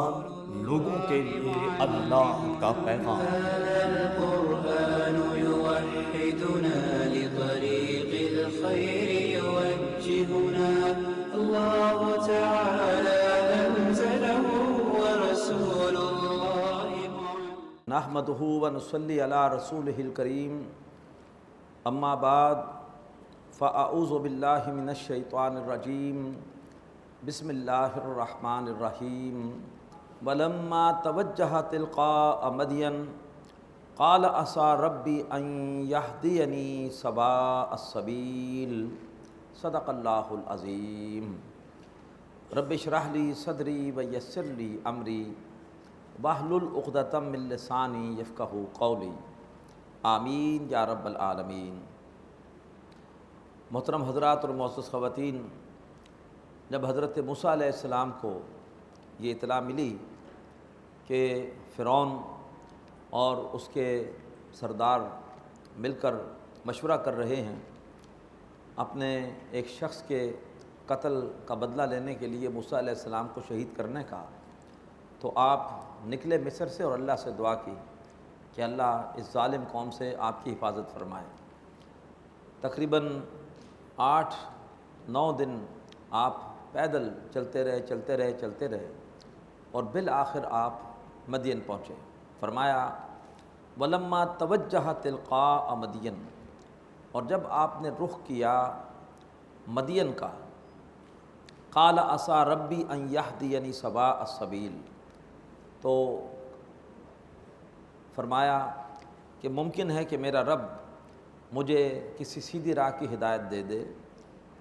قرآن لوگوں کے لیے اللہ کا پیغام۔ هذا القرآن يوحدنا لطريق الخير يوجهنا الله تعالى أنزله ورسول الله نحمدہ ونصلی علی رسولہ الکریم، اما بعد فاعوذ باللہ من الشیطان الرجیم، بسم اللہ الرحمن الرحیم۔ ولما توجہ تلقاء مدین قال عسى ربی ان یہدینی سواء السبیل، صدق اللہ العظیم۔ رب اشرح لی صدری ویسر لی امری واحلل عقدۃ من لسانی یفقہوا قولی، آمین یا رب العالمین۔ محترم حضرات اور معزز خواتین، جب حضرت موسیٰ علیہ السلام کو یہ اطلاع ملی کہ فرعون اور اس کے سردار مل کر مشورہ کر رہے ہیں اپنے ایک شخص کے قتل کا بدلہ لینے کے لیے موسیٰ علیہ السلام کو شہید کرنے کا، تو آپ نکلے مصر سے اور اللہ سے دعا کی کہ اللہ اس ظالم قوم سے آپ کی حفاظت فرمائے۔ تقریباً 8-9 دن آپ پیدل چلتے رہے اور بالآخر آپ مدین پہنچے۔ فرمایا ولما توجہ تلقاء مدین، اور جب آپ نے رخ کیا مدین کا، قال عسى ربی ان یہدینی سواء السبیل، تو فرمایا کہ ممکن ہے کہ میرا رب مجھے کسی سیدھی راہ کی ہدایت دے دے،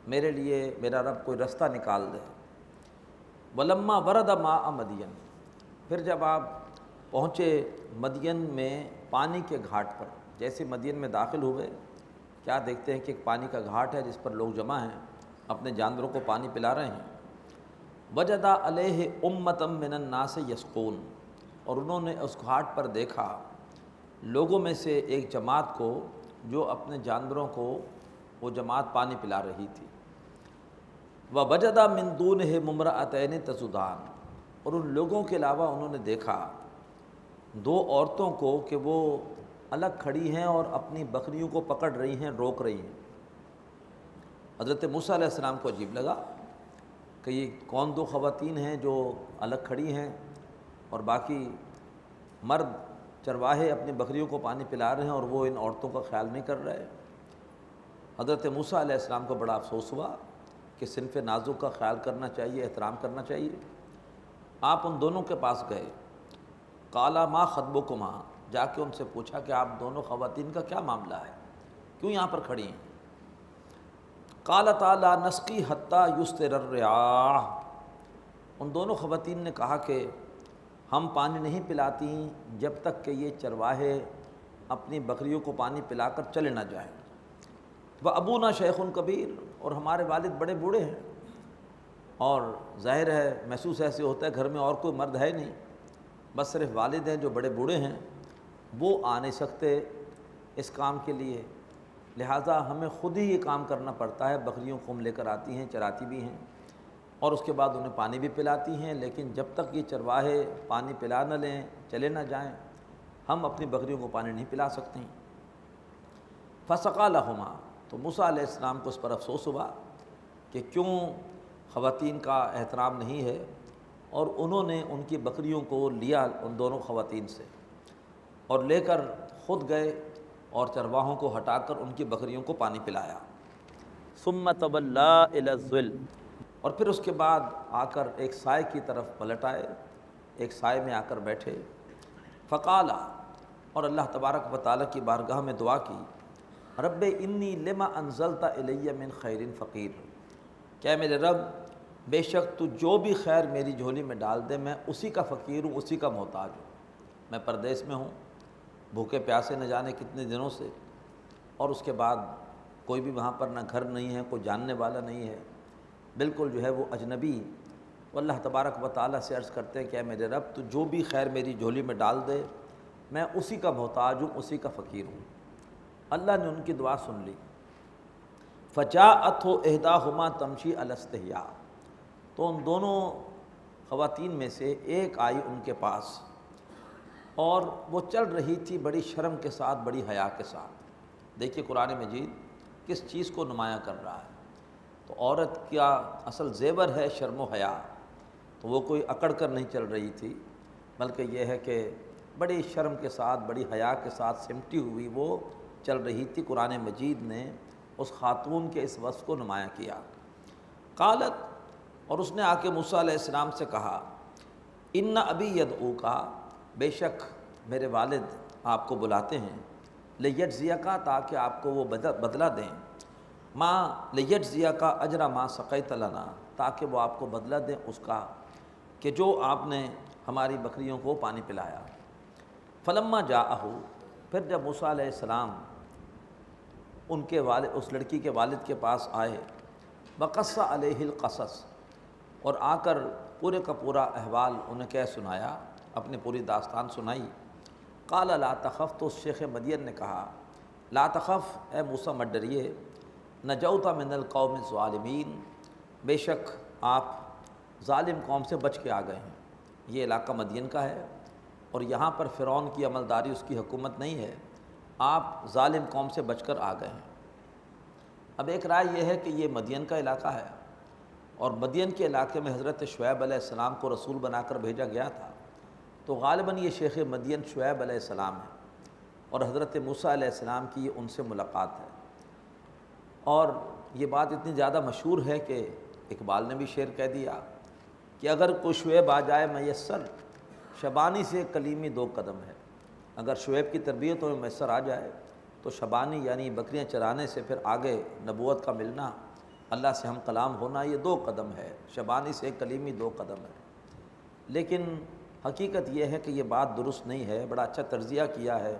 میرے لیے میرا رب کوئی رستہ نکال دے۔ ولما ورد ماء مدین، پھر جب آپ پہنچے مدین میں پانی کے گھاٹ پر، جیسے مدین میں داخل ہوئے کیا دیکھتے ہیں کہ ایک پانی کا گھاٹ ہے جس پر لوگ جمع ہیں، اپنے جانوروں کو پانی پلا رہے ہیں۔ وجد علیہ امۃ من الناس یسقون، اور انہوں نے اس گھاٹ پر دیکھا لوگوں میں سے ایک جماعت کو جو اپنے جانوروں کو وہ جماعت پانی پلا رہی تھی۔ ووجد من دونہ امرأتین تذودان، اور ان لوگوں کے علاوہ انہوں نے دیکھا 2 عورتوں کو کہ وہ الگ کھڑی ہیں اور اپنی بکریوں کو پکڑ رہی ہیں، روک رہی ہیں۔ حضرت موسیٰ علیہ السلام کو عجیب لگا کہ یہ کون 2 خواتین ہیں جو الگ کھڑی ہیں اور باقی مرد چرواہے اپنی بکریوں کو پانی پلا رہے ہیں اور وہ ان عورتوں کا خیال نہیں کر رہے۔ حضرت موسیٰ علیہ السلام کو بڑا افسوس ہوا کہ صنف نازک کا خیال کرنا چاہیے، احترام کرنا چاہیے۔ آپ ان دونوں کے پاس گئے، قالا ما خطبکما، جا کے ان سے پوچھا کہ آپ دونوں خواتین کا کیا معاملہ ہے، کیوں یہاں پر کھڑی ہیں؟ قالتا لا نسقی حتی یصدر الرعاء، ان دونوں خواتین نے کہا کہ ہم پانی نہیں پلاتی جب تک کہ یہ چرواہے اپنی بکریوں کو پانی پلا کر چلے نہ جائیں۔ وابونا شیخ کبیر، اور ہمارے والد بڑے بوڑھے ہیں، اور ظاہر ہے محسوس ایسے ہوتا ہے گھر میں اور کوئی مرد ہے نہیں، بس صرف والد ہیں جو بڑے بوڑھے ہیں، وہ آ نہیں سکتے اس کام کے لیے، لہٰذا ہمیں خود ہی یہ کام کرنا پڑتا ہے۔ بکریوں کو ہم لے کر آتی ہیں، چراتی بھی ہیں اور اس کے بعد انہیں پانی بھی پلاتی ہیں، لیکن جب تک یہ چرواہے پانی پلا نہ لیں، چلے نہ جائیں، ہم اپنی بکریوں کو پانی نہیں پلا سکتے ہیں۔ فسقى لهما، تو موسیٰ علیہ السلام کو اس پر افسوس ہوا کہ کیوں خواتین کا احترام نہیں ہے، اور انہوں نے ان کی بکریوں کو لیا ان دونوں خواتین سے اور لے کر خود گئے اور چرواہوں کو ہٹا کر ان کی بکریوں کو پانی پلایا۔ ثم تولا الی الظل، اور پھر اس کے بعد آ کر ایک سائے کی طرف پلٹ آئے، ایک سائے میں آ کر بیٹھے۔ فقالا، اور اللہ تبارک و تعالیٰ کی بارگاہ میں دعا کی، رب انی لما انزلت الی من خیر فقیر، کیا میرے رب بے شک تو جو بھی خیر میری جھولی میں ڈال دے میں اسی کا فقیر ہوں، اسی کا محتاج ہوں۔ میں پردیس میں ہوں، بھوکے پیاسے نہ جانے کتنے دنوں سے، اور اس کے بعد کوئی بھی وہاں پر نہ گھر نہیں ہے، کوئی جاننے والا نہیں ہے، بالکل جو ہے وہ اجنبی۔ وہ اللہ تبارک و تعالیٰ سے عرض کرتے ہیں کہ اے میرے رب تو جو بھی خیر میری جھولی میں ڈال دے میں اسی کا محتاج ہوں، اسی کا فقیر ہوں۔ اللہ نے ان کی دعا سن لی۔ فجاءتہ احداہما تمشی علی استحیاء، تو ان دونوں خواتین میں سے ایک آئی ان کے پاس، اور وہ چل رہی تھی بڑی شرم کے ساتھ، بڑی حیا کے ساتھ۔ دیکھیے قرآن مجید کس چیز کو نمایاں کر رہا ہے۔ تو عورت کا اصل زیور ہے شرم و حیا، تو وہ کوئی اکڑ کر نہیں چل رہی تھی، بلکہ یہ ہے کہ بڑی شرم کے ساتھ، بڑی حیا کے ساتھ سمٹی ہوئی وہ چل رہی تھی۔ قرآن مجید نے اس خاتون کے اس وصف کو نمایاں کیا۔ قالت، اور اس نے آ کے موسیٰ علیہ السلام سے کہا، ان ابی یدعوکا، بے شک میرے والد آپ کو بلاتے ہیں، لیجزیکا، تاکہ آپ کو وہ بدلہ دیں، ما لیجزیکا اجر ما سقیت لنا، تاکہ وہ آپ کو بدلہ دیں اس کا کہ جو آپ نے ہماری بکریوں کو پانی پلایا۔ فلما جاءہ، پھر جب موسیٰ علیہ السلام ان کے والد، اس لڑکی کے والد کے پاس آئے، وقص علیہ القصص، اور آ کر پورے کا پورا احوال انہیں کہہ سنایا، اپنی پوری داستان سنائی۔ قال لا تخف، تو اس شیخ مدین نے کہا، لا تخف، اے موسیٰ مت ڈریے، نجوت من القوم الظالمین، بے شک آپ ظالم قوم سے بچ کے آ گئے ہیں۔ یہ علاقہ مدین کا ہے، اور یہاں پر فرعون کی عملداری، اس کی حکومت نہیں ہے، آپ ظالم قوم سے بچ کر آ گئے ہیں۔ اب ایک رائے یہ ہے کہ یہ مدین کا علاقہ ہے، اور مدین کے علاقے میں حضرت شعیب علیہ السلام کو رسول بنا کر بھیجا گیا تھا، تو غالباً یہ شیخ مدین شعیب علیہ السلام ہے، اور حضرت موسیٰ علیہ السلام کی یہ ان سے ملاقات ہے۔ اور یہ بات اتنی زیادہ مشہور ہے کہ اقبال نے بھی شعر کہہ دیا کہ اگر کوئی شعیب آ جائے میسر، شبانی سے کلیمی دو قدم ہے۔ اگر شعیب کی تربیت میں میسر آ جائے تو شبانی یعنی بکریاں چرانے سے پھر آگے نبوت کا ملنا، اللہ سے ہم کلام ہونا، یہ دو قدم ہے، شبانی سے کلیمی دو قدم ہے۔ لیکن حقیقت یہ ہے کہ یہ بات درست نہیں ہے۔ بڑا اچھا تجزیہ کیا ہے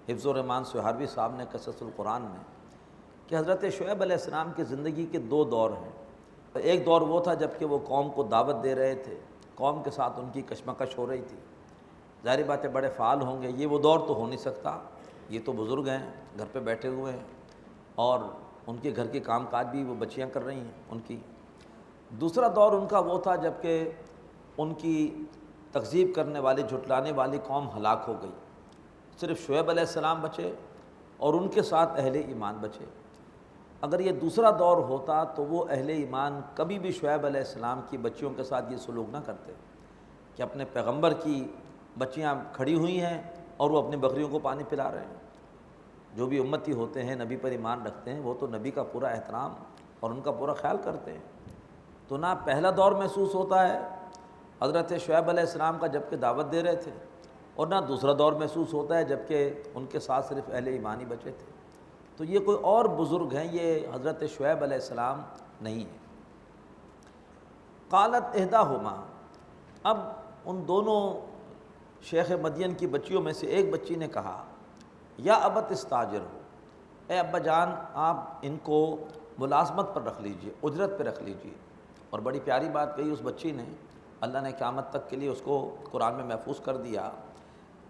حفظ الرحمان سہاروی صاحب نے قصص القرآن میں، کہ حضرت شعیب علیہ السلام کی زندگی کے دو دور ہیں۔ ایک دور وہ تھا جب کہ وہ قوم کو دعوت دے رہے تھے، قوم کے ساتھ ان کی کشمکش ہو رہی تھی، ظاہر بات ہے بڑے فعال ہوں گے، یہ وہ دور تو ہو نہیں سکتا، یہ تو بزرگ ہیں، گھر پہ بیٹھے ہوئے ہیں، اور ان کے گھر کے کام کاج بھی وہ بچیاں کر رہی ہیں ان کی۔ دوسرا دور ان کا وہ تھا جب کہ ان کی تکذیب کرنے والی، جھٹلانے والی قوم ہلاک ہو گئی، صرف شعیب علیہ السلام بچے اور ان کے ساتھ اہل ایمان بچے۔ اگر یہ دوسرا دور ہوتا تو وہ اہل ایمان کبھی بھی شعیب علیہ السلام کی بچیوں کے ساتھ یہ سلوک نہ کرتے کہ اپنے پیغمبر کی بچیاں کھڑی ہوئی ہیں اور وہ اپنی بکریوں کو پانی پلا رہے ہیں۔ جو بھی امتی ہوتے ہیں، نبی پر ایمان رکھتے ہیں، وہ تو نبی کا پورا احترام اور ان کا پورا خیال کرتے ہیں۔ تو نہ پہلا دور محسوس ہوتا ہے حضرت شعیب علیہ السلام کا جب کہ دعوت دے رہے تھے، اور نہ دوسرا دور محسوس ہوتا ہے جب کہ ان کے ساتھ صرف اہل ایمانی بچے تھے۔ تو یہ کوئی اور بزرگ ہیں، یہ حضرت شعیب علیہ السلام نہیں ہیں۔ قالت احداہما، اب ان دونوں شیخ مدین کی بچیوں میں سے ایک بچی نے کہا، یا ابت استاجر ہو، اے ابا جان آپ ان کو ملازمت پر رکھ لیجئے، اجرت پہ رکھ لیجئے۔ اور بڑی پیاری بات کہی اس بچی نے، اللہ نے قیامت تک کے لیے اس کو قرآن میں محفوظ کر دیا،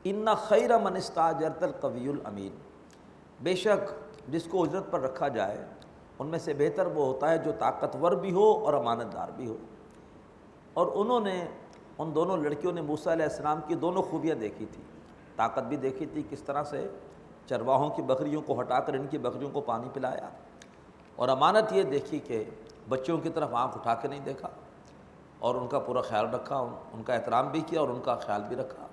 ان خیر من استاجرت القوی الامین، بے شک جس کو اجرت پر رکھا جائے ان میں سے بہتر وہ ہوتا ہے جو طاقتور بھی ہو اور امانت دار بھی ہو۔ اور انہوں نے، ان دونوں لڑکیوں نے موسیٰ علیہ السلام کی دونوں خوبیاں دیکھی تھی، طاقت بھی دیکھی تھی، کس طرح سے چرواہوں کی بکریوں کو ہٹا کر ان کی بکریوں کو پانی پلایا، اور امانت یہ دیکھی کہ بچوں کی طرف آنکھ اٹھا کے نہیں دیکھا، اور ان کا پورا خیال رکھا، ان کا احترام بھی کیا اور ان کا خیال بھی رکھا۔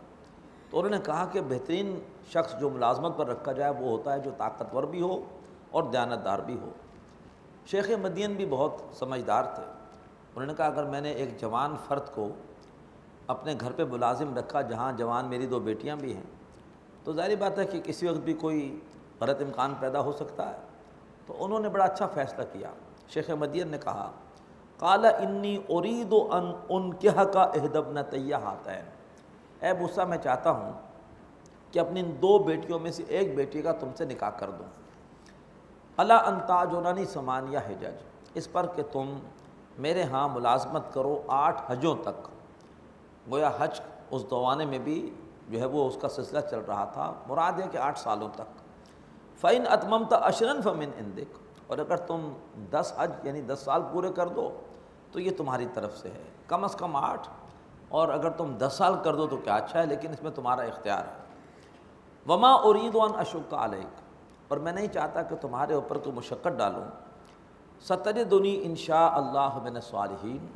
تو انہوں نے کہا کہ بہترین شخص جو ملازمت پر رکھا جائے وہ ہوتا ہے جو طاقتور بھی ہو اور دیانتدار بھی ہو۔ شیخ مدین بھی بہت سمجھدار تھے، انہوں نے کہا اگر میں نے ایک جوان فرد کو اپنے گھر پہ ملازم رکھا جہاں جوان میری دو بیٹیاں بھی ہیں، تو ظاہر بات ہے کہ کسی وقت بھی کوئی غلط امکان پیدا ہو سکتا ہے۔ تو انہوں نے بڑا اچھا فیصلہ کیا۔ شیخ مدین نے کہا، قال انی ارید ان انکحک احدی ابنتی ہاتین، اے موسیٰ میں چاہتا ہوں کہ اپنی ان دو بیٹیوں میں سے ایک بیٹی کا تم سے نکاح کر دوں، الا ان تاجرنی ثمانیہ حجج، اس پر کہ تم میرے ہاں ملازمت کرو 8 حجوں تک۔ گویا حج اس زمانے میں بھی جو ہے وہ اس کا سلسلہ چل رہا تھا، مراد ہے کہ 8 سالوں تک۔ فَإِنْ أَتْمَمْتَ عَشْرًا فَمِنْ عِنْدِكَ، اور اگر تم 10 حج یعنی 10 سال پورے کر دو تو یہ تمہاری طرف سے ہے، کم از کم 8، اور اگر تم 10 سال کر دو تو کیا اچھا ہے، لیکن اس میں تمہارا اختیار ہے۔ وما ارید ان اشق علیک، اور میں نہیں چاہتا کہ تمہارے اوپر کوئی مشقت ڈالوں۔ ستجدنی ان شاء اللہ من الصالحین،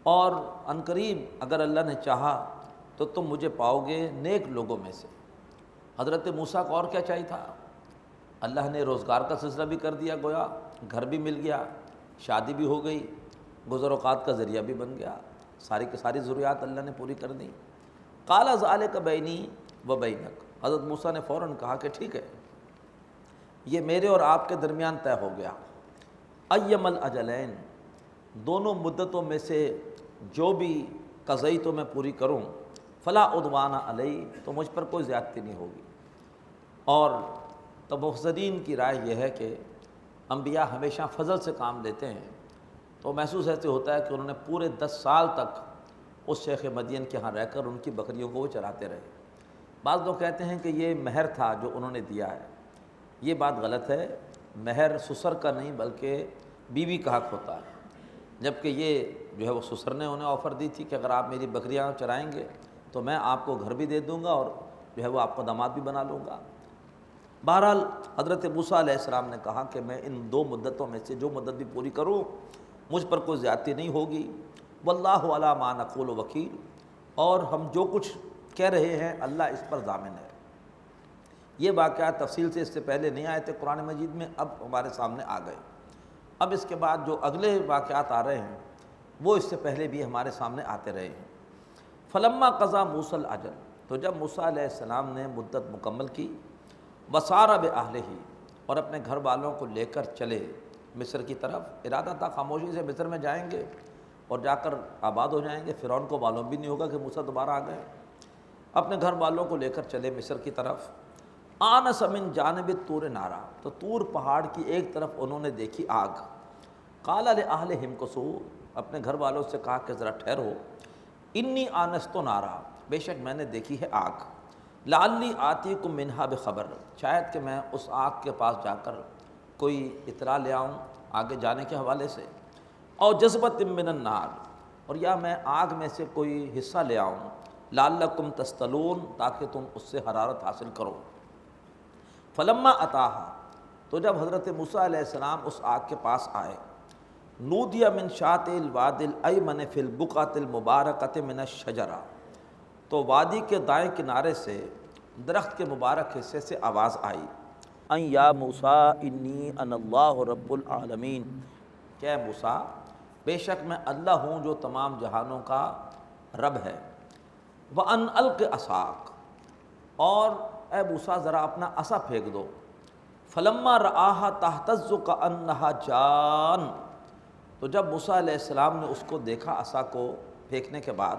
اور عنقریب اگر اللہ نے چاہا تو تم مجھے پاؤ گے نیک لوگوں میں سے۔ حضرت موسیٰ کو اور کیا چاہیے تھا؟ اللہ نے روزگار کا سلسلہ بھی کر دیا، گویا گھر بھی مل گیا، شادی بھی ہو گئی، گزر اوقات کا ذریعہ بھی بن گیا، ساری کی ساری ضروریات اللہ نے پوری کر دی۔ قال ذلک بینی و بینک، حضرت موسیٰ نے فوراً کہا کہ ٹھیک ہے، یہ میرے اور آپ کے درمیان طے ہو گیا۔ ایم الاجلین، دونوں مدتوں میں سے جو بھی قضائی تو میں پوری کروں، فلا عدوان علی، تو مجھ پر کوئی زیادتی نہیں ہوگی۔ اور مفسرین کی رائے یہ ہے کہ انبیاء ہمیشہ فضل سے کام لیتے ہیں، تو محسوس ایسے ہوتا ہے کہ انہوں نے پورے 10 سال تک اس شیخ مدین کے ہاں رہ کر ان کی بکریوں کو وہ چراتے رہے۔ بعض لوگ کہتے ہیں کہ یہ مہر تھا جو انہوں نے دیا ہے، یہ بات غلط ہے۔ مہر سسر کا نہیں بلکہ بیوی کا حق ہوتا ہے، جبکہ یہ جو ہے وہ سسر نے انہیں آفر دی تھی کہ اگر آپ میری بکریاں چرائیں گے تو میں آپ کو گھر بھی دے دوں گا اور جو ہے وہ آپ کو داماد بھی بنا لوں گا۔ بہرحال حضرت موسیٰ علیہ السلام نے کہا کہ میں ان 2 مدتوں میں سے جو مدت بھی پوری کروں مجھ پر کوئی زیادتی نہیں ہوگی۔ واللہ علی ما نقول وکیل، اور ہم جو کچھ کہہ رہے ہیں اللہ اس پر ضامن ہے۔ یہ واقعات تفصیل سے اس سے پہلے نہیں آئے تھے قرآن مجید میں، اب ہمارے سامنے آ گئے۔ اب اس کے بعد جو اگلے واقعات آ رہے ہیں وہ اس سے پہلے بھی ہمارے سامنے آتے رہے ہیں۔ فلما قضا موسیٰ الاجل، تو جب موسیٰ علیہ السلام نے مدت مکمل کی، وسار بأہلہ، اور اپنے گھر والوں کو لے کر چلے مصر کی طرف۔ ارادہ تھا خاموشی سے مصر میں جائیں گے اور جا کر آباد ہو جائیں گے، فرعون کو معلوم بھی نہیں ہوگا کہ موسیٰ دوبارہ آ گئے۔ اپنے گھر والوں کو لے کر چلے مصر کی طرف۔ آنس من جانب طور نارا، تو طور پہاڑ کی ایک طرف انہوں نے دیکھی آگ۔ قال لأہلہم کثوا، اپنے گھر والوں سے کہا کہ ذرا ٹھہرو، انی آنست نارا، بے شک میں نے دیکھی ہے آگ، لعلی آتیکم منہا بخبر، شاید کہ میں اس آگ کے پاس جا کر کوئی اطلاع لے آؤں آگے جانے کے حوالے سے، اور جذبۃ من النار، اور یا میں آگ میں سے کوئی حصہ لے آؤں، لعلکم تصطلون، تاکہ تم اس سے حرارت حاصل کرو۔ فلما اتاہا، تو جب حضرت موسیٰ علیہ السلام اس آگ کے پاس آئے، نودی من شاط الوادی الایمن فی البقعۃ المبارکۃ من الشجرہ، تو وادی کے دائیں کنارے سے درخت کے مبارک حصے سے آواز آئی، ان یا موسیٰ انی انا اللہ رب العالمین، کہ اے موسیٰ بے شک میں اللہ ہوں جو تمام جہانوں کا رب ہے۔ وَأَنْ أَلْقِ عَصَاكَ، اور اے موسیٰ ذرا اپنا عصا پھینک دو۔ فلما رآہا تہتز کأنہا جان، تو جب موسیٰ علیہ السلام نے اس کو دیکھا عصا کو پھینکنے کے بعد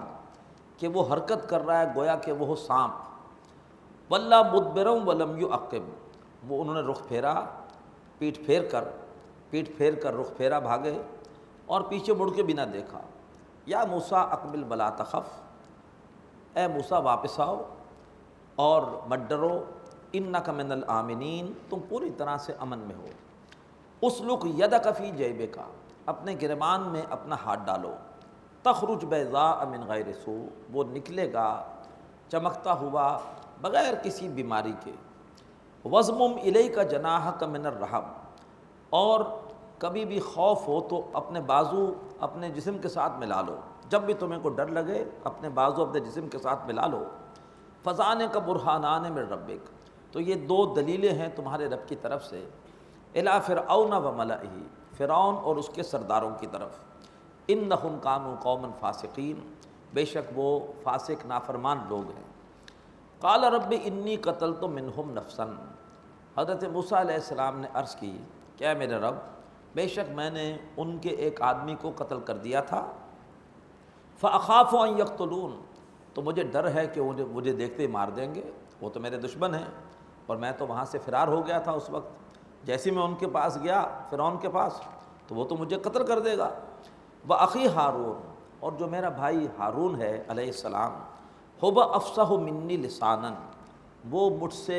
کہ وہ حرکت کر رہا ہے گویا کہ وہ سانپ، وَلَّا مُدْبِرًا وَلَمْ يُعَقِّبْ، وہ انہوں نے رخ پھیرا، پیٹھ پھیر کر رخ پھیرا بھاگے اور پیچھے مڑ کے بھی نہ دیکھا۔ یا موسیٰ اقبل ولا تخف، اے موسیٰ واپس آؤ اور مت ڈرو، انک من الآمنین، تم پوری طرح سے امن میں ہو۔ اسلک یدک فی جیبک، اپنے گریبان میں اپنا ہاتھ ڈالو، تخرج بیضاء من غیر سوء، وہ نکلے گا چمکتا ہوا بغیر کسی بیماری کے۔ وضمم الیک جناحک من الرہب، اور کبھی بھی خوف ہو تو اپنے بازو اپنے جسم کے ساتھ ملا لو، جب بھی تمہیں کو ڈر لگے اپنے بازو اپنے جسم کے ساتھ ملا لو۔ فذانک برہانان من ربک، تو یہ 2 دلیلیں ہیں تمہارے رب کی طرف سے، الی فرعون و ملئہ، فرعون اور اس کے سرداروں کی طرف، انہم کانوا قوما فاسقین، بے شک وہ فاسق نافرمان لوگ ہیں۔ قال رب انی قتلت منہم نفسا، حضرت موسیٰ علیہ السلام نے عرض کی کہ اے میرے رب بے شک میں نے ان کے ایک آدمی کو قتل کر دیا تھا، فاخاف ان یقتلون، تو مجھے ڈر ہے کہ مجھے دیکھتے ہی مار دیں گے، وہ تو میرے دشمن ہیں اور میں تو وہاں سے فرار ہو گیا تھا اس وقت، جیسے میں ان کے پاس گیا فرعون کے پاس تو وہ تو مجھے قتل کر دے گا۔ وَأَخِي ہارون، اور جو میرا بھائی ہارون ہے علیہ السلام، هُوَ أَفْصَحُ مِنِّي لِسَانًا، وہ مجھ سے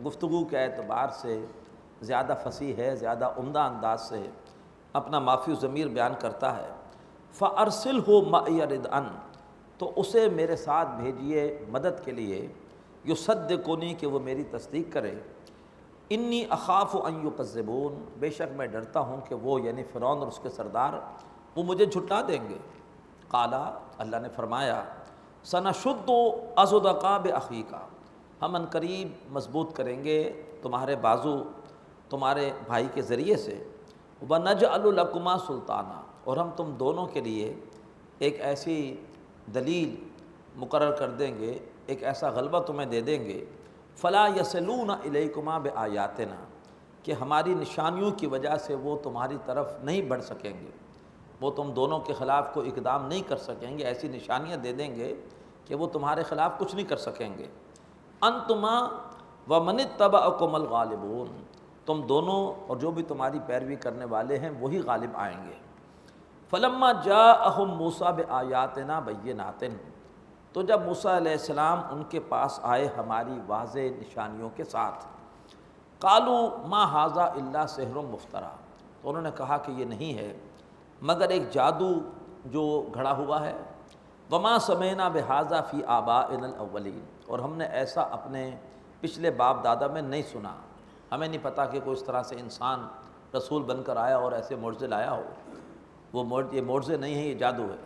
گفتگو کے اعتبار سے زیادہ فصیح ہے، زیادہ عمدہ انداز سے اپنا مافی و ضمیر بیان کرتا ہے۔ فَأَرْسِلْهُ مَعِيَ رِدْءًا، تو اسے میرے ساتھ بھیجیے مدد کے لیے، یصدقنی کہ وہ میری تصدیق کرے، انی اخاف ان یکذبون بے شک میں ڈرتا ہوں کہ وہ یعنی فرعون اور اس کے سردار وہ مجھے جھٹلا دیں گے۔ قالا اللہ نے فرمایا سنشد عضدک باخیک، ہم ان قریب مضبوط کریں گے تمہارے بازو تمہارے بھائی کے ذریعے سے، ونجعل لکما سلطانا، اور ہم تم دونوں کے لیے ایک ایسی دلیل مقرر کر دیں گے، ایک ایسا غلبہ تمہیں دے دیں گے، فلا یصلون الیکما بآیاتنا، کہ ہماری نشانیوں کی وجہ سے وہ تمہاری طرف نہیں بڑھ سکیں گے، وہ تم دونوں کے خلاف کوئی اقدام نہیں کر سکیں گے، ایسی نشانیاں دے دیں گے کہ وہ تمہارے خلاف کچھ نہیں کر سکیں گے۔ انتما ومن اتبعکم الغالبون، تم دونوں اور جو بھی تمہاری پیروی کرنے والے ہیں وہی غالب آئیں گے۔ فلما جاءہم موسیٰ بآیاتنا بینات، تو جب موسیٰ علیہ السلام ان کے پاس آئے ہماری واضح نشانیوں کے ساتھ، قالوا ما ھذا الا سحر مفترا، تو انہوں نے کہا کہ یہ نہیں ہے مگر ایک جادو جو گھڑا ہوا ہے، وما سمعنا بھذا فی آبائنا الاولین، اور ہم نے ایسا اپنے پچھلے باپ دادا میں نہیں سنا، ہمیں نہیں پتہ کہ کوئی اس طرح سے انسان رسول بن کر آیا اور ایسے معجزے لایا ہو، یہ معجزے نہیں ہیں، یہ جادو ہے۔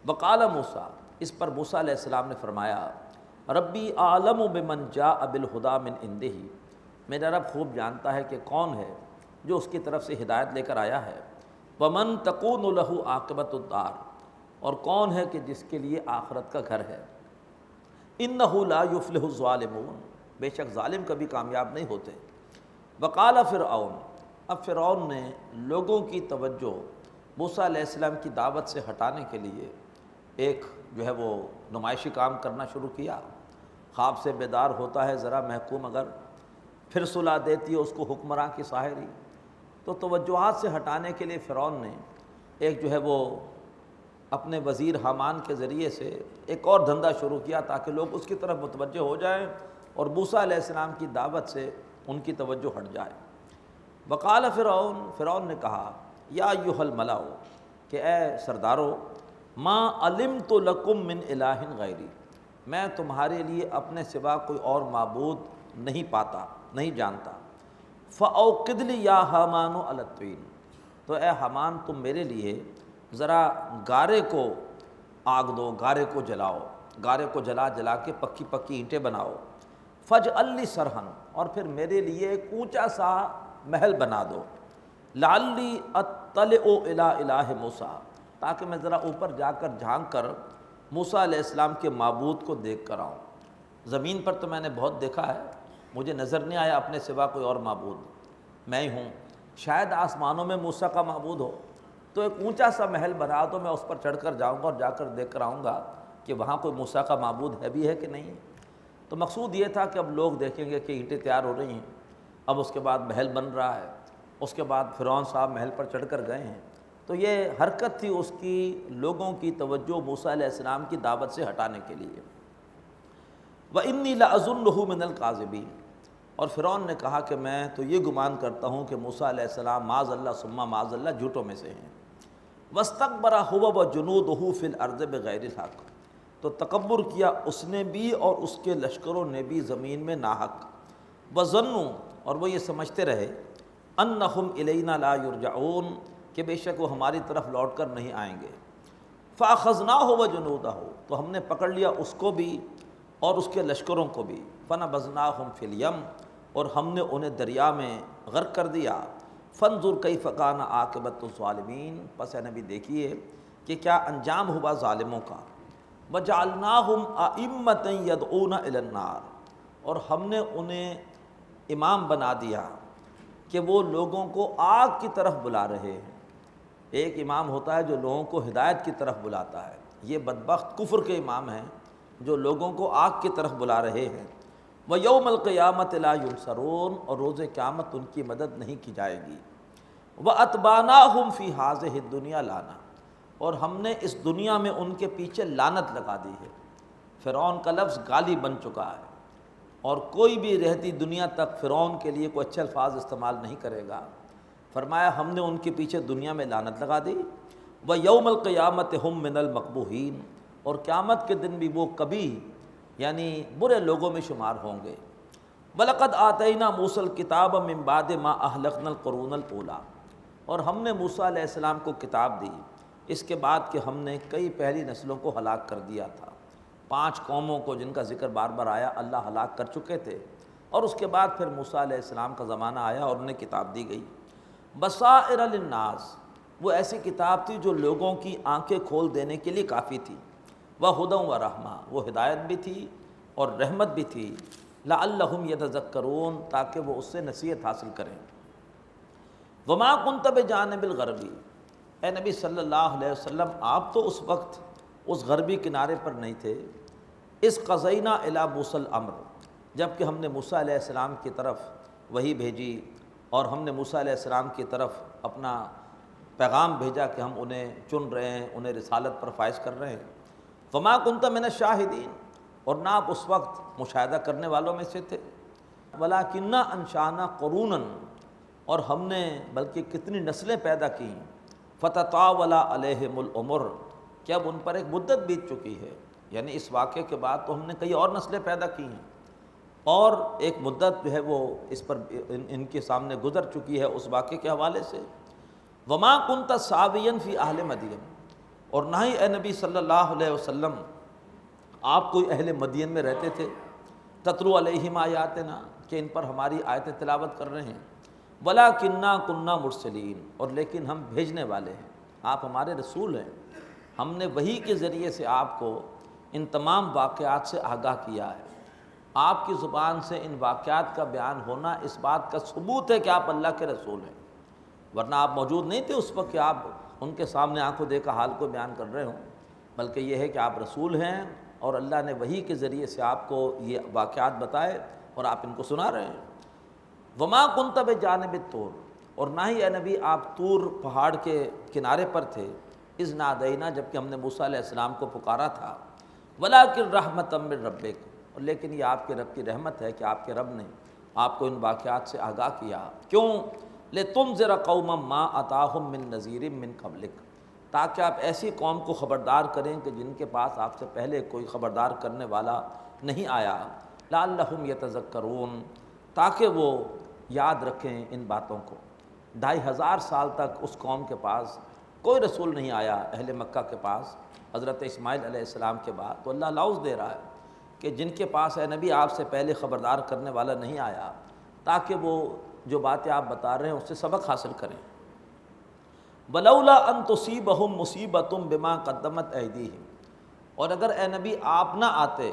وقال موسیٰ، اس پر موسیٰ علیہ السلام نے فرمایا ربی اعلم بمن جاء بالہدی من عنده، میرا رب خوب جانتا ہے کہ کون ہے جو اس کی طرف سے ہدایت لے کر آیا ہے، ومن تکون له عاقبۃ الدار، اور کون ہے کہ جس کے لیے آخرت کا گھر ہے، انہ لا یفلح الظالمون، بے شک ظالم کبھی کامیاب نہیں ہوتے۔ وقال فرعون، اب فرعون نے لوگوں کی توجہ موسیٰ علیہ السلام کی دعوت سے ہٹانے کے لیے ایک جو ہے وہ نمائشی کام کرنا شروع کیا۔ خواب سے بیدار ہوتا ہے ذرا محکوم، اگر پھر صلح دیتی ہے اس کو حکمراں کی ساحری، تو توجہات سے ہٹانے کے لیے فرعون نے ایک جو ہے وہ اپنے وزیر حامان کے ذریعے سے ایک اور دھندا شروع کیا تاکہ لوگ اس کی طرف متوجہ ہو جائیں اور موسیٰ علیہ السلام کی دعوت سے ان کی توجہ ہٹ جائے۔ وقال فرعون، فرعون نے کہا یا ایھا الملأ، کہ اے سردارو، ما علمت لکم من الہ غیری، میں تمہارے لیے اپنے سوا کوئی اور معبود نہیں پاتا، نہیں جانتا۔ فاوقد لی یا حامان علی الطین، تو اے حامان تم میرے لیے ذرا گارے کو آگ دو، گارے کو جلاؤ، گارے کو جلا جلا کے پکی پکی اینٹیں بناؤ، فاجعل لی سرحن، اور پھر میرے لیے ایک اونچا سا محل بنا دو، لعلی اطلع الی الہ موسیٰ، تاکہ میں ذرا اوپر جا کر جھانک کر موسیٰ علیہ السلام کے معبود کو دیکھ کر آؤں۔ زمین پر تو میں نے بہت دیکھا ہے، مجھے نظر نہیں آیا اپنے سوا کوئی اور معبود، میں ہی ہوں، شاید آسمانوں میں موسیٰ کا معبود ہو، تو ایک اونچا سا محل بنا دو، میں اس پر چڑھ کر جاؤں گا اور جا کر دیکھ کر آؤں گا کہ وہاں کوئی موسیٰ کا معبود ہے بھی ہے کہ نہیں۔ تو مقصود یہ تھا کہ اب لوگ دیکھیں گے کہ اینٹیں تیار ہو رہی ہیں، اب اس کے بعد محل بن رہا ہے، اس کے بعد فرعون صاحب محل پر چڑھ کر گئے ہیں، تو یہ حرکت تھی اس کی لوگوں کی توجہ موسیٰ علیہ السلام کی دعوت سے ہٹانے کے لیے۔ وَإِنِّي لَأَظُنُّهُ مِنَ الْكَاذِبِينَ، اور فرعون نے کہا کہ میں تو یہ گمان کرتا ہوں کہ موسیٰ علیہ السلام معاذ اللہ ثم معاذ اللہ جھوٹوں میں سے ہیں۔ وَاسْتَكْبَرَ هُوَ وَجُنُودُهُ فِي الْأَرْضِ بِغَيْرِ الْحَقِّ، تو تکبر کیا اس نے بھی اور اس کے لشکروں نے بھی زمین میں ناحق۔ وَظَنُّوا، اور وہ یہ سمجھتے رہے، أَنَّهُمْ إِلَيْنَا لَا يُرْجَعُونَ، کہ بے شک وہ ہماری طرف لوٹ کر نہیں آئیں گے۔ فَأَخَذْنَاهُ وَجُنُودَهُ، تو ہم نے پکڑ لیا اس کو بھی اور اس کے لشکروں کو بھی۔ فَنَبَذْنَاهُمْ فِي الْيَمِّ، اور ہم نے انہیں دریا میں غرق کر دیا۔ فَانظُرْ كَيْفَ كَانَ عَاقِبَةُ الظَّالِمِينَ، پس نبی دیکھیے کہ کیا انجام ہوا ظالموں کا۔ وَجَعَلْنَاهُمْ أَئِمَّةً يَدْعُونَ إِلَى النَّارِ، اور ہم نے انہیں امام بنا دیا کہ وہ لوگوں کو آگ کی طرف بلا رہے ہیں۔ ایک امام ہوتا ہے جو لوگوں کو ہدایت کی طرف بلاتا ہے، یہ بدبخت کفر کے امام ہیں جو لوگوں کو آگ کی طرف بلا رہے ہیں۔ وَيَوْمَ الْقِيَامَةِ لَا يُنصَرُونَ، اور روز قیامت ان کی مدد نہیں کی جائے گی۔ وَأَتْبَعْنَاهُمْ فِي هَٰذِهِ الدُّنْيَا لَعْنَةً، اور ہم نے اس دنیا میں ان کے پیچھے لعنت لگا دی ہے۔ فرعون کا لفظ گالی بن چکا ہے، اور کوئی بھی رہتی دنیا تک فرعون کے لیے کوئی اچھے الفاظ استعمال نہیں کرے گا۔ فرمایا ہم نے ان کے پیچھے دنیا میں لعنت لگا دی۔ وَيَوْمَ الْقِيَامَةِ هُمْ مِنَ الْمَقْبُوحِينَ، اور قیامت کے دن بھی وہ کبھی یعنی برے لوگوں میں شمار ہوں گے۔ وَلَقَدْ آتَيْنَا مُوسَى الْكِتَابَ مِن بَعْدِ مَا أَهْلَكْنَا الْقُرُونَ الْأُولَىٰ، اور ہم نے موسیٰ علیہ السلام کو کتاب دی اس کے بعد کہ ہم نے کئی پہلی نسلوں کو ہلاک کر دیا تھا۔ 5 قوموں کو جن کا ذکر بار بار آیا اللہ ہلاک کر چکے تھے، اور اس کے بعد پھر موسیٰ علیہ السلام کا زمانہ آیا اور انہیں کتاب دی گئی۔ بصائر للناس، وہ ایسی کتاب تھی جو لوگوں کی آنکھیں کھول دینے کے لیے کافی تھی۔ وہدی ورحمہ، وہ ہدایت بھی تھی اور رحمت بھی تھی۔ لعلہم یتذکرون، تاکہ وہ اس سے نصیحت حاصل کریں۔ وما کنت بجانب الغربی، اے نبی صلی اللہ علیہ وسلم آپ تو اس وقت اس غربی کنارے پر نہیں تھے۔ اس قضینا الی موسیٰ الامر، جب کہ ہم نے موسیٰ علیہ السلام کی طرف وحی بھیجی اور ہم نے موسیٰ علیہ السلام کی طرف اپنا پیغام بھیجا کہ ہم انہیں چن رہے ہیں، انہیں رسالت پر فائز کر رہے ہیں۔ وما کنت من الشاہدین، اور نہ آپ اس وقت مشاہدہ کرنے والوں میں سے تھے۔ ولکننا انشانا قرونا، اور ہم نے بلکہ کتنی نسلیں پیدا کیں۔ فتطاول علیہم العمر، کہ اب ان پر ایک مدت بیت چکی ہے، یعنی اس واقعے کے بعد تو ہم نے کئی اور نسلیں پیدا کی ہیں، اور ایک مدت جو ہے وہ اس پر ان کے سامنے گزر چکی ہے اس واقعے کے حوالے سے۔ وما کنت ساویا فی اہل مدین، اور نہ ہی اے نبی صلی اللہ علیہ وسلم آپ کوئی اہل مدین میں رہتے تھے۔ تتلو علیہم آیاتنا، کہ ان پر ہماری آیتیں تلاوت کر رہے ہیں۔ ولکننا کننا مرسلین، اور لیکن ہم بھیجنے والے ہیں، آپ ہمارے رسول ہیں، ہم نے وحی کے ذریعے سے آپ کو ان تمام واقعات سے آگاہ کیا ہے۔ آپ کی زبان سے ان واقعات کا بیان ہونا اس بات کا ثبوت ہے کہ آپ اللہ کے رسول ہیں، ورنہ آپ موجود نہیں تھے اس وقت کہ آپ ان کے سامنے آنکھوں دیکھا حال کو بیان کر رہے ہوں، بلکہ یہ ہے کہ آپ رسول ہیں اور اللہ نے وحی کے ذریعے سے آپ کو یہ واقعات بتائے اور آپ ان کو سنا رہے ہیں۔ وما کنت بجانب الطور، اور نہ ہی اے نبی آپ طور پہاڑ کے کنارے پر تھے۔ اذ نادینا، جب کہ ہم نے موسیٰ علیہ السلام کو پکارا تھا۔ ولکن رحمۃ من ربک، اور لیکن یہ آپ کے رب کی رحمت ہے کہ آپ کے رب نے آپ کو ان واقعات سے آگاہ کیا۔ کیوں؟ لتنذر قوما ما اتاہم من نذیر من قبلک، تاکہ آپ ایسی قوم کو خبردار کریں کہ جن کے پاس آپ سے پہلے کوئی خبردار کرنے والا نہیں آیا۔ لعلہم یتذکرون، تاکہ وہ یاد رکھیں ان باتوں کو۔ 2500 سال تک اس قوم کے پاس کوئی رسول نہیں آیا، اہل مکہ کے پاس حضرت اسماعیل علیہ السلام کے بعد، تو اللہ لفظ دے رہا ہے کہ جن کے پاس اے نبی آپ سے پہلے خبردار کرنے والا نہیں آیا، تاکہ وہ جو باتیں آپ بتا رہے ہیں اس سے سبق حاصل کریں۔ وَلَوْلَا أَن تُصِيبَهُم مُّصِيبَةٌ بِمَا قَدَّمَتْ أَيْدِيهِمْ، اور اگر اے نبی آپ نہ آتے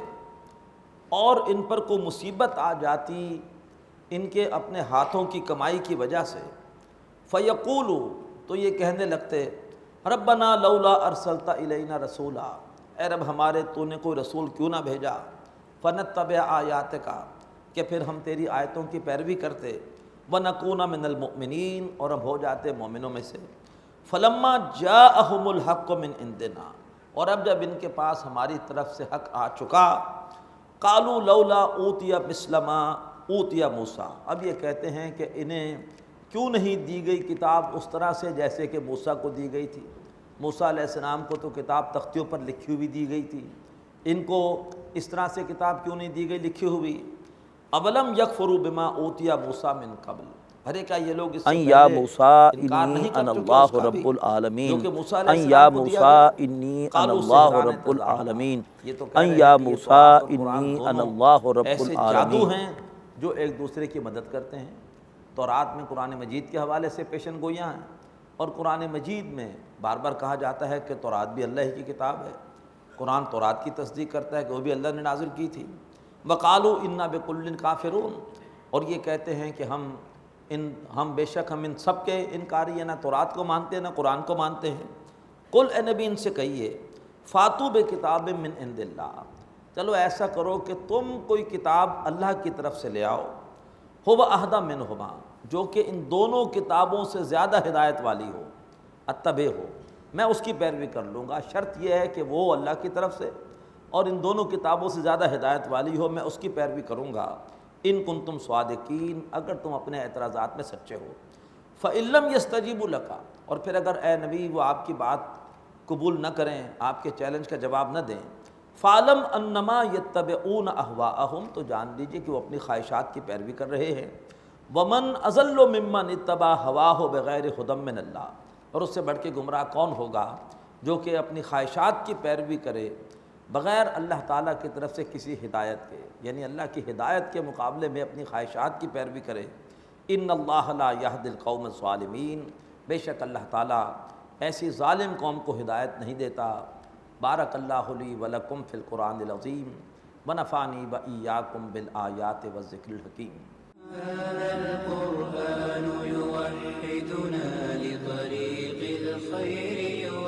اور ان پر کوئی مصیبت آ جاتی ان کے اپنے ہاتھوں کی کمائی کی وجہ سے، فَيَقُولُوا، تو یہ کہنے لگتے، رَبَّنَا لَوْلَا أَرْسَلْتَ إِلَيْنَا رَسُولًا، اے رب ہمارے تو نے کوئی رسول کیوں نہ بھیجا، فَنَتَّبِعَ آیَاتِكَ، کہ پھر ہم تیری آیتوں کی پیروی کرتے، وَنَكُونَ مِنَ الْمُؤْمِنِينَ، اور ہم ہو جاتے مومنوں میں سے۔ فَلَمَّا جَاءَهُمُ الْحَقُّ مِنْ عِنْدِنَا، اور اب جب ان کے پاس ہماری طرف سے حق آ چکا، قَالُوا لَوْلَا أُوتِيَ مِثْلَ مَا أُوتِيَ مُوسَىٰ، اب یہ کہتے ہیں کہ انہیں کیوں نہیں دی گئی کتاب اس طرح سے جیسے کہ موسیٰ کو دی گئی تھی۔ موسیٰ علیہ السلام کو تو کتاب تختیوں پر لکھی ہوئی دی گئی تھی، ان کو اس طرح سے کتاب کیوں نہیں دی گئی لکھی ہوئی؟ اولم یکفروا بما اوتی موسیٰ من قبل، ارے کیا یہ لوگ اس سے ان یا پہلے موسیٰ انکار انی نہیں کر انا چکے اللہ اس کا بھی رب العالمین، جو کہ موسیٰ علیہ ان یا السلام کو دیا موسیٰ گیا؟ انی انا قالوا اللہ سحران رب تظاہرا، العالمین، یہ تو کہہ ان رہے یا ہیں کہ یہ موسیٰ تورات اور قرآن انی انا دونوں اللہ رب ایسے العالمین۔ جادو ہیں جو ایک دوسرے کی مدد کرتے ہیں۔ تورات میں قرآن مجید کے حوالے سے پیشن گوئیاں ہیں، اور قرآن مجید میں بار بار کہا جاتا ہے کہ تورات بھی اللہ ہی کی کتاب ہے، قرآن تورات کی تصدیق کرتا ہے کہ وہ بھی اللہ نے نازل کی تھی۔ وقالوا انا بکل کافرون، اور یہ کہتے ہیں کہ ہم بے شک ہم ان سب کے انکاری ہیں، نہ تورات کو مانتے ہیں نہ قرآن کو مانتے ہیں۔ قل اے نبی ان سے کہیے، فاتو بکتاب من عند اللہ، چلو ایسا کرو کہ تم کوئی کتاب اللہ کی طرف سے لے آؤ، هو اہدی منہما، جو کہ ان دونوں کتابوں سے زیادہ ہدایت والی ہو، اتبع ہو، میں اس کی پیروی کر لوں گا۔ شرط یہ ہے کہ وہ اللہ کی طرف سے اور ان دونوں کتابوں سے زیادہ ہدایت والی ہو، میں اس کی پیروی کروں گا۔ ان کنتم صادقین، اگر تم اپنے اعتراضات میں سچے ہو۔ فإن لم یستجیبوا لک، اور پھر اگر اے نبی وہ آپ کی بات قبول نہ کریں، آپ کے چیلنج کا جواب نہ دیں، فعلم انما یتبعون اہواءہم، تو جان لیجیے کہ وہ اپنی خواہشات کی پیروی کر رہے ہیں، ومن اضل ممن اتبع ہواہ بغیر ہدی من اللہ، اور اس سے بڑھ کے گمراہ کون ہوگا جو کہ اپنی خواہشات کی پیروی کرے بغیر اللہ تعالیٰ کی طرف سے کسی ہدایت کے، یعنی اللہ کی ہدایت کے مقابلے میں اپنی خواہشات کی پیروی کرے۔ ان اللہ لا یہدی القوم الظالمین، بے شک اللہ تعالیٰ ایسی ظالم قوم کو ہدایت نہیں دیتا۔ بارک اللہ لی ولکم فی القرآن العظیم ونفعنی وإیاکم بالآیات والذکر الحکیم۔ هذا القرآن يوحدنا لطريق الخير